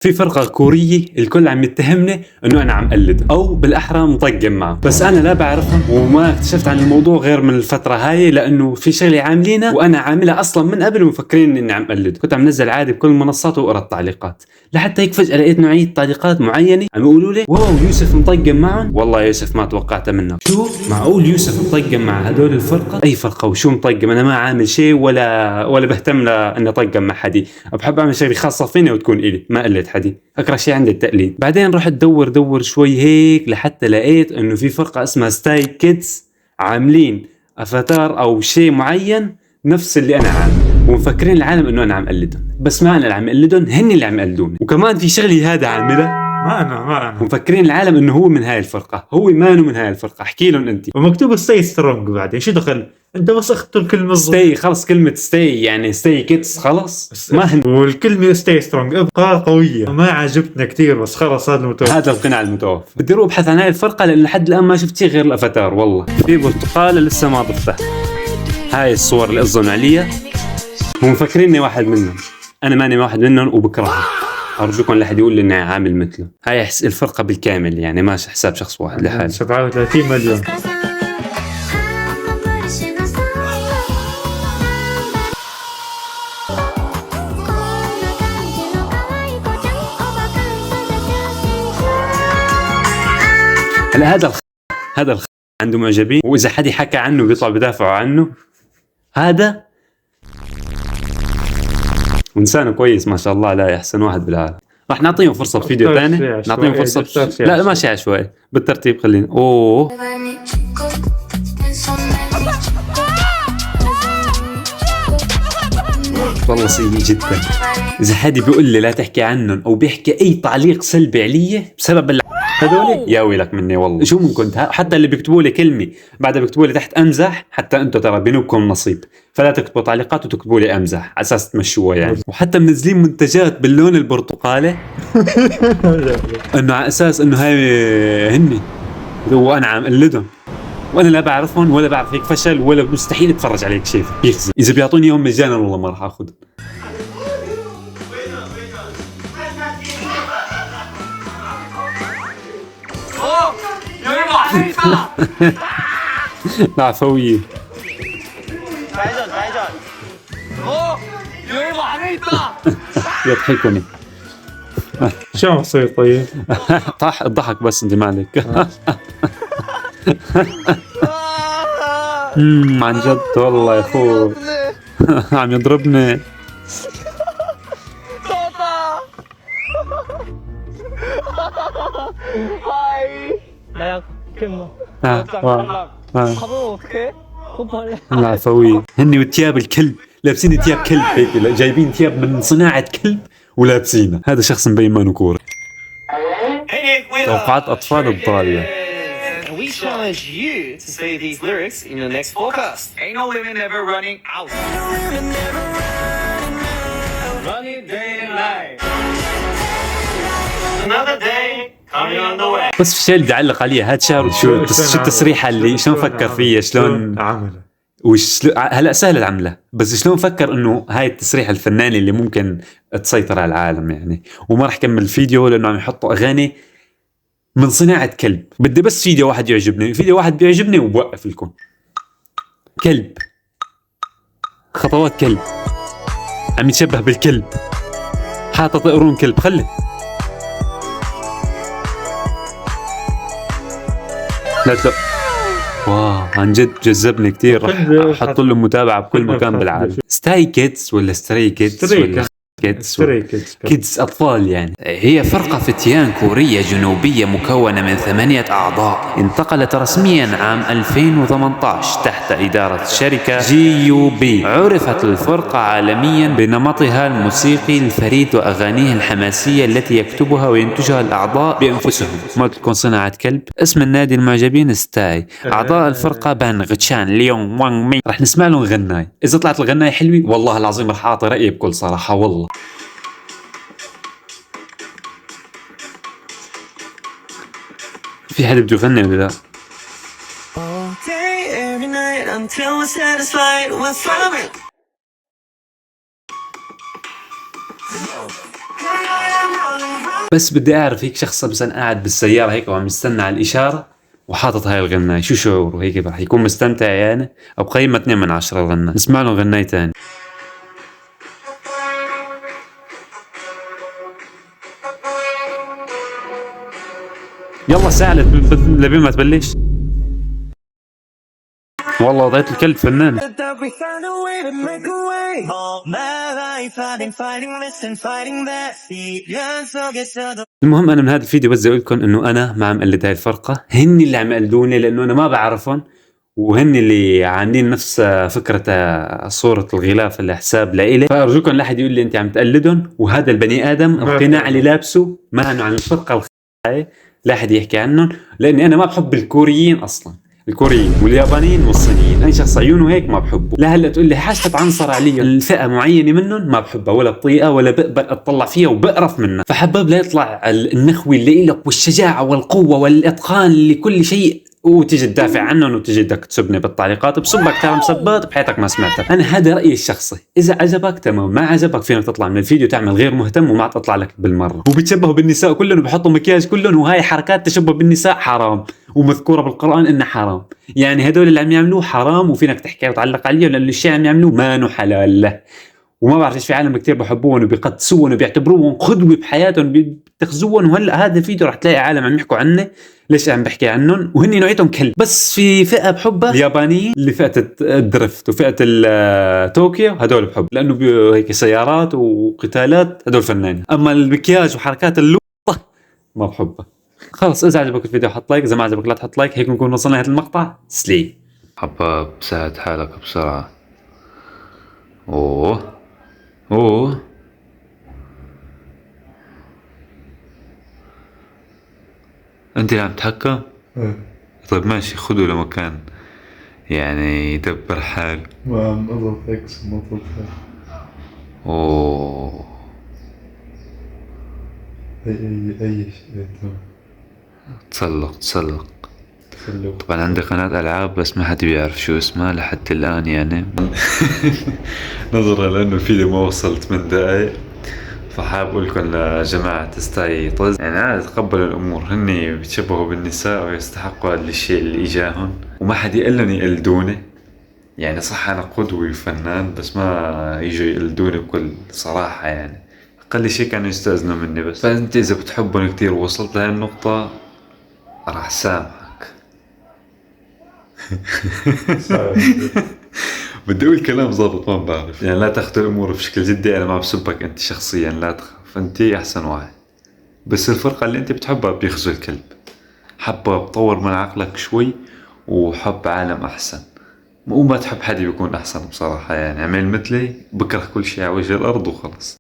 في فرقة كورية الكل عم يتهمني انه انا عم قلد او بالاحرى مطقم معه، بس انا لا بعرفهم وما اكتشفت عن الموضوع غير من الفترة هاي، لانه في شغلة عاملينها وانا عاملها اصلا من قبل ومفكرين اني عم قلد. كنت عم نزل عادي بكل المنصات واقرا التعليقات، لحتى هيك فجأة لقيت نوعية تعليقات معينة عم يقولوا لي واو يوسف مطقم معهم. والله يوسف ما توقعت منه. شو معقول يوسف مطقم مع هدول الفرقة؟ اي فرقة وشو مطقم؟ انا ما عامل شيء ولا بهتم لاني اطقم مع حدي. بحب اعمل شغلة خاصة فيني وتكون الي، ما قلت حدي. اكره شيء عندي التقليد. بعدين رحت دور شوي هيك لحتى لقيت انه في فرقة اسمها ستاي كيدز عاملين افاتار او شيء معين نفس اللي انا عامل، ومفكرين العالم انه انا عم قلدهم، بس ما انا اللي عم قلدهم، هن اللي عم يقلدوني. وكمان في شغلي هذا عاملها ما انا ومفكرين العالم انه هو من هاي الفرقة، هو ما انه من هاي الفرقة. احكي لهم انت. ومكتوب ستي سترونج بعدين، شو دخل؟ انت بس اختار الكلمه ستي خلص، كلمة ستي يعني ستي كيدز خلص، ما هن. والكلمه ستي سترونج ابقى قويه. ما عجبتنا كثير بس خلص هذا المتوفى. هذا القناع المتوفى. بدي اروح ابحث عن هاي الفرقة لأن لحد الآن ما شفت شيء غير الأفاتار. والله في برتقالة لسه ما ضفتها. هاي الصور اللي أظن عليها هم مفكريني واحد منهم، أنا ماني واحد منهم وبكرههم. أرجوكم لا حد يقول لي إني عامل مثله. هاي الفرقة بالكامل يعني ماشي حساب شخص واحد لحاله. 37 مليون. هلا هذا عنده معجبين، وإذا حد حكى عنه بيطلع بدافعوا عنه. هذا وإنسانه كويس ما شاء الله، لا أحسن واحد بالعالم. راح نعطيهم فرصة بفيديو ثاني، نعطيهم فرصة. لا ماشي عشوائي بالترتيب، خلينا. أوه والله سيء جدا. إذا حد بيقول لي لا تحكي عنهم أو بيحكي أي تعليق سلبي علي بسبب هذول، يا ويلك مني والله. شو ممكن حتى اللي بيكتبوا لي كلمة بعدها بيكتبوا لي تحت أمزح، حتى أنتوا ترى بينكم نصيب، فلا تكتبوا تعليقات وتكتبوا لي أمزح على أساس تمشوها يعني. وحتى منزلين منتجات باللون البرتقالي إنه على أساس إنه هاي هني وأنا عم قلدهم، وانا لا بعرفهم ولا بعرف هيك فشل ولا مستحيل اتفرج عليك شيء يخزي. اذا بيعطوني يوم مجانا والله ما راح اخذ. عفوية يضحكني. شو مصير طيب؟ طاح الضحك بس انت مالك. عن جد والله يا اخوي عم يضربني. العفوية هني وثياب الكلب، لابسين ثياب كلب هيك، جايبين ثياب من صناعة كلب ولابسينها. هذا شخص مبين ما نكور. توقعات أطفال الضالة. We challenge you to say these lyrics in the next forecast. Ain't no women ever running out. Running day and night. Another day coming on the way. بس في شيء بدي أعلق عليه. هاد شهر شو التسريحة اللي شلون فكر فيها، شلون عمله، هلا سهل عمله، بس شلون فكر انه هاي التسريحة الفنانة اللي ممكن تسيطر على العالم يعني. وما راح كمل الفيديو لانه عم يحطوا اغاني من صناعة كلب. بدي بس فيديو واحد يعجبني، فيديو واحد بيعجبني وبوقف لكم. كلب، خطوات كلب، عم يتشبه بالكلب، حاطط قرون كلب. خلي لا واو عن جد جذبني كتير. راح احط له متابعة بكل مكان بالعالم. ستاي كيدز ولا ستري كيدز ولا كيدز أطفال يعني. هي فرقة فتيان كورية جنوبية مكونة من 8 أعضاء، انتقلت رسميا عام 2018 تحت إدارة شركة GUB. عرفت الفرقة عالميا بنمطها الموسيقي الفريد وأغانيه الحماسية التي يكتبها وينتجها الأعضاء بأنفسهم. ما تكون صناعة كلب. اسم النادي المعجبين ستاي. أعضاء الفرقة بان غتشان ليون وانغ مي. رح نسمع لهم غناي، إذا طلعت الغناي حلوة والله العظيم رح أعطي رأيي بكل صراحة. والله في حد بده يغني ولا لا؟ All day, every night, until we're satisfied with it. بس بدي اعرف هيك شخص مثلا قاعد بالسياره هيك وعم يستنى على الاشاره وحاطط هاي الغناية، شو شعوره؟ هيك رح يكون مستمتع يعني؟ او بقيمة 2 من 10 الغناية. نسمع له غناية تاني. يلا ساعة لبين ما تبلش. والله وضعت الكلب فنان. المهم انا من هذا الفيديو بس اقول لكم انه انا ما عم قلد هاي الفرقة، هن اللي عم يقلدوني لانه انا ما بعرفهم، وهن اللي عاملين نفس فكرة صورة الغلاف الحساب لإلي. فأرجوكم لا أحد يقول لي أنت عم تقلدهم، وهذا البني آدم القناع اللي لابسه ما عنه عن الفرقة الخاية، لا أحد يحكي عنهم، لأني أنا ما بحب الكوريين أصلا، الكوريين واليابانيين والصينيين، أي شخص عيونه هيك ما بحبه. لا هلا تقول لي حاسة عنصر علي الفئة معينة منهم ما بحبها ولا بطيئة ولا بقبل أطلع فيها وبقرف منها. فحباب لا يطلع النخوي اللي إلك والشجاعة والقوة والإتقان لكل شيء وتيجي تدافع عنهم وتيجي بدك تسبني بالتعليقات، بسبك ترى مسبات بحياتك ما سمعتك. انا هذا رايي الشخصي، اذا عجبك تمام، ما عجبك فينك تطلع من الفيديو تعمل غير مهتم وما تطلع لك بالمره. وبتشبهوا بالنساء كلهم، بحطوا مكياج كلهم، وهاي حركات تشبه بالنساء حرام ومذكوره بالقران انها حرام. يعني هدول اللي عم يعملوه حرام وفينك تحكي وتعلق عليهم لانه الشيء عم يعملوه ما انه حلال له. وما بعرف ايش في عالم كتير بحبوهم وبيقدسوهم وبيعتبروهم قدوه بحياتهم بيتخذوهم. وهلا هذا الفيديو رح تلاقي عالم عم يحكوا عنه، ليش عم بحكي عنهم؟ وهن نوعيتهم كلب. بس في فئه بحبها اليابانيين، اللي فئه الدرفت وفئه طوكيو، هدول بحب لانه هيك سيارات وقتالات، هدول فنانين. اما المكياج وحركات اللقطه ما بحبها. خلص اذا عجبك الفيديو حط لايك، اذا ما عجبك لا تحط لايك. هيك نكون وصلنا لهذا المقطع. سلي حباب ساعد حالك بسرعة. اوه انت اللي عم تحكم؟ طيب ماشي، خذه لمكان يعني يدبر حاله. ما عم اضغط اكس ما اضغط اوه اي شيء. تسلق. طبعا عندي قناة ألعاب بس ما حد بيعرف شو اسمها لحد الآن يعني. نظرا لأنه الفيديو ما وصلت من دقايق، فحاب أقول لكم لجماعة ستاي طز، يعني عادي تقبلوا الأمور، هني بيتشبهوا بالنساء ويستحقوا هذا الشيء اللي إجاهم، وما حد يقلن يقلدوني. يعني صح أنا قدوي وفنان بس ما يجوا يقلدوني بكل صراحة، يعني أقل شيء كانوا يستأذنوا مني بس. فأنت إذا بتحبني كتير ووصلت لهي النقطة راح سامحك. بدي اقول كلام ظابط ما بعرف، يعني لا تاخذ الامور بشكل جدي. انا ما بسبك انت شخصيا، لا تخاف، انت احسن واحد، بس الفرقه اللي انت بتحبها بيخزوا الكلب. حابه بطور من عقلك شوي وحب عالم احسن، وما تحب حد يكون احسن بصراحه. يعني عمل مثلي بكره كل شيء على وجه الارض وخلص.